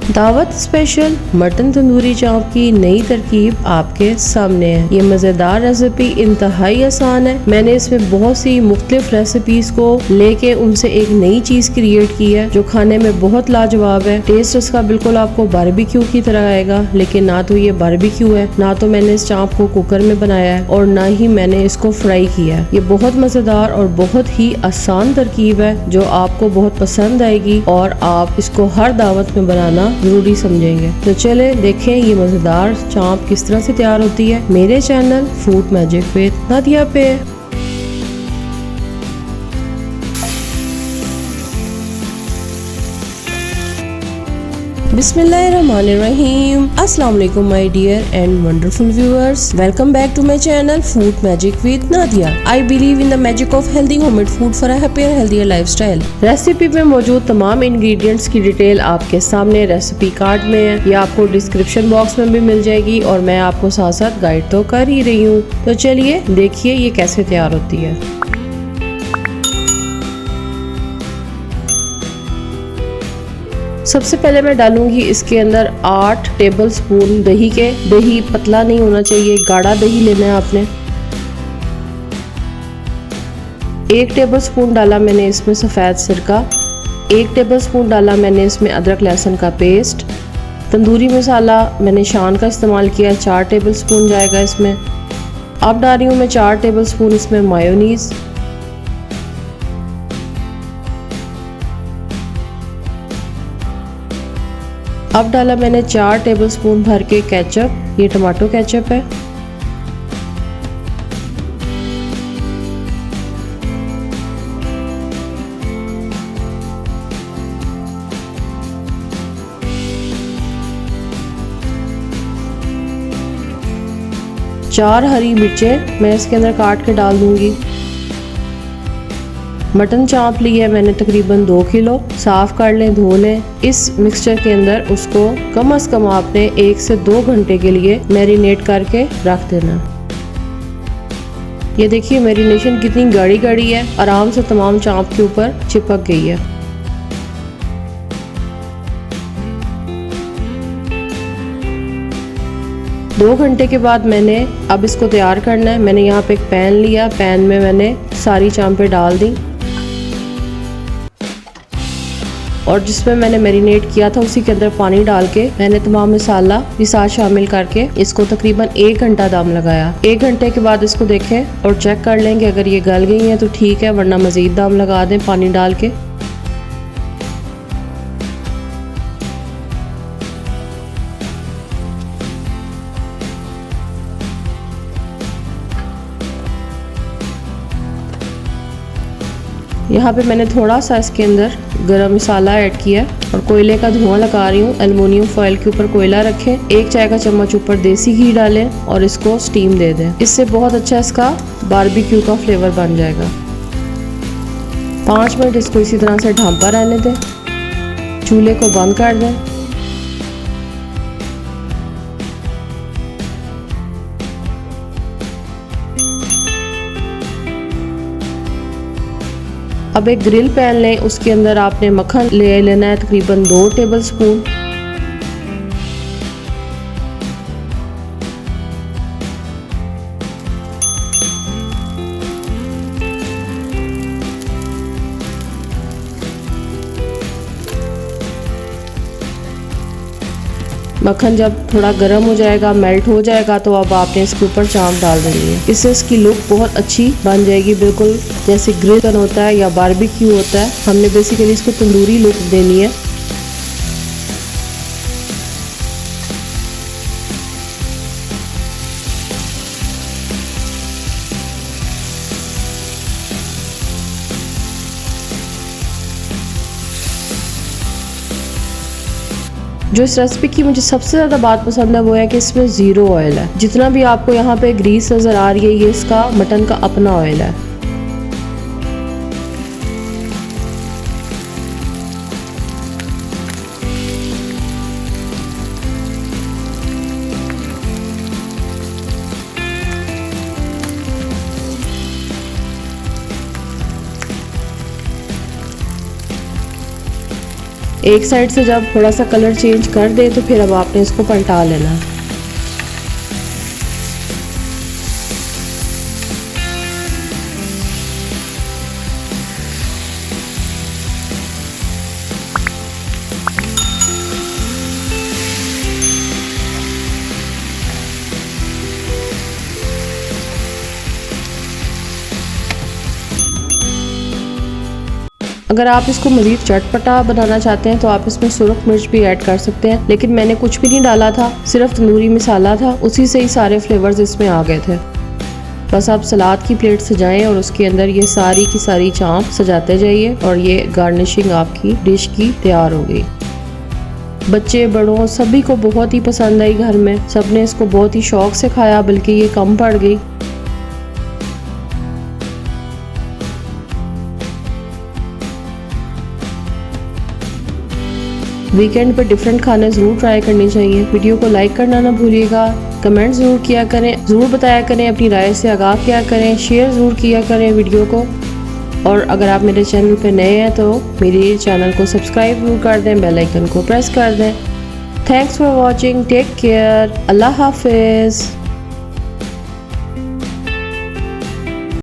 दावत special mutton tandoori चाप की नई तरकीब आपके सामने है। ये मजेदार रेसिपी इंतहाई आसान है। मैंने इसमें बहुत सी मुख्तलिफ रेसिपीज को लेके उनसे एक नई चीज क्रिएट की है जो खाने में बहुत लाजवाब है। टेस्ट इसका बिल्कुल आपको बारबेक्यू की तरह आएगा, लेकिन ना तो ये बारबेक्यू है, ना तो मैंने इस चाप को कुकर में बनाया है और ना ही मैंने इसको फ्राई किया है। ये बहुत मजेदार और बहुत ही आसान तरकीब है जो आपको बहुत पसंद आएगी और आप इसको हर दावत में बनाना जरूरी समझेंगे। तो चले देखें ये मजेदार चाप किस तरह से तैयार होती है मेरे channel food magic with Nadia पे। बिस्मिल्लाहिर्रहमानिर्रहीम। अस्सलाम वालेकुम my dear and wonderful viewers, welcome back to my channel food magic with Nadia. I believe in the magic of healthy homemade food for a happier healthier lifestyle. Recipe में मौजूद तमाम ingredients की detail आपके सामने रेसिपी कार्ड में है, ये आपको डिस्क्रिप्शन बॉक्स में भी मिल जाएगी और मैं आपको साथ साथ गाइड तो कर ही रही हूँ। तो चलिए देखिए ये कैसे तैयार होती है। सबसे पहले मैं डालूंगी इसके अंदर 8 टेबल स्पून दही के। दही पतला नहीं होना चाहिए, गाढ़ा दही लेना है आपने। 1 टेबल स्पून डाला मैंने इसमें सफ़ेद सिरका। 1 टेबल स्पून डाला मैंने इसमें अदरक लहसुन का पेस्ट। तंदूरी मसाला मैंने शान का इस्तेमाल किया, 4 टेबल स्पून जाएगा इसमें। अब डाल रही हूँ मैं 4 टेबल स्पून इसमें मायोनीज। अब डाला मैंने 4 टेबल स्पून भर के केचप, ये टमाटो केचप है। चार हरी मिर्चें मैं इसके अंदर काट के डाल दूंगी। मटन चाप ली है मैंने तकरीबन 2 किलो। साफ कर लें, धो लें। इस मिक्सचर के अंदर उसको कम से कम आपने 1 से 2 घंटे के लिए मैरिनेट करके रख देना। ये देखिए मैरिनेशन कितनी गाढ़ी गाढ़ी है, आराम से तमाम चाप के ऊपर चिपक गई है। दो घंटे के बाद मैंने अब इसको तैयार करना है। मैंने यहाँ पे एक पैन लिया, पैन में मैंने सारी चांपें डाल दी और जिसमें मैंने मैरिनेट किया था उसी के अंदर पानी डाल के मैंने तमाम मसाला भी साथ शामिल करके इसको तकरीबन 1 घंटा दम लगाया। 1 घंटे के बाद इसको देखें और चेक कर लेंगे, अगर ये गल गई हैं तो ठीक है, वरना मजीद दम लगा दें पानी डाल के। यहाँ पे मैंने थोड़ा सा इसके अंदर गरम मसाला ऐड किया और कोयले का धुआं लगा रही हूँ। एल्युमिनियम फॉयल के ऊपर कोयला रखें, 1 चाय का चम्मच ऊपर देसी घी डालें और इसको स्टीम दे दें। इससे बहुत अच्छा इसका बारबेक्यू का फ्लेवर बन जाएगा। 5 मिनट इसको इसी तरह से ढांपा रहने दें। चूल्हे को बंद कर दें। अब एक ग्रिल पैन लें, उसके अंदर आपने मक्खन ले लेना है तकरीबन 2 टेबल स्पून। मक्खन जब थोड़ा गर्म हो जाएगा, मेल्ट हो जाएगा, तो अब आपने इसके ऊपर चाप डाल देनी है। इससे इसकी लुक बहुत अच्छी बन जाएगी, बिल्कुल जैसे ग्रिल चिकन होता है या बारबेक्यू होता है। हमने बेसिकली इसको तंदूरी लुक देनी है। जो इस रेसिपी की मुझे सबसे ज़्यादा बात पसंद है वो है कि इसमें 0 ऑयल है। जितना भी आपको यहाँ पे ग्रीस नज़र आ रही है ये इसका मटन का अपना ऑयल है। एक साइड से जब थोड़ा सा कलर चेंज कर दे तो फिर अब आपने इसको पलटा लेना। अगर आप इसको मज़ीद चटपटा बनाना चाहते हैं तो आप इसमें सुरख मिर्च भी ऐड कर सकते हैं, लेकिन मैंने कुछ भी नहीं डाला था, सिर्फ तंदूरी मसाला था, उसी से ही सारे फ्लेवर्स इसमें आ गए थे। बस आप सलाद की प्लेट सजाएं और उसके अंदर ये सारी की सारी चांप सजाते जाइए और ये गार्निशिंग आपकी डिश की तैयार हो गई। बच्चे बड़ों सभी को बहुत ही पसंद आई, घर में सबने इसको बहुत ही शौक से खाया, बल्कि ये कम पड़ गई। वीकेंड पर डिफरेंट खाने ज़रूर ट्राई करनी चाहिए। वीडियो को लाइक करना ना भूलिएगा, कमेंट ज़रूर किया करें, ज़रूर बताया करें, अपनी राय से आगाह किया करें, शेयर ज़रूर किया करें वीडियो को। और अगर आप मेरे चैनल पर नए हैं तो मेरे चैनल को सब्सक्राइब ज़रूर कर दें, बेल आइकन को प्रेस कर दें। Thanks for watching, take care, अल्लाह हाफिज़।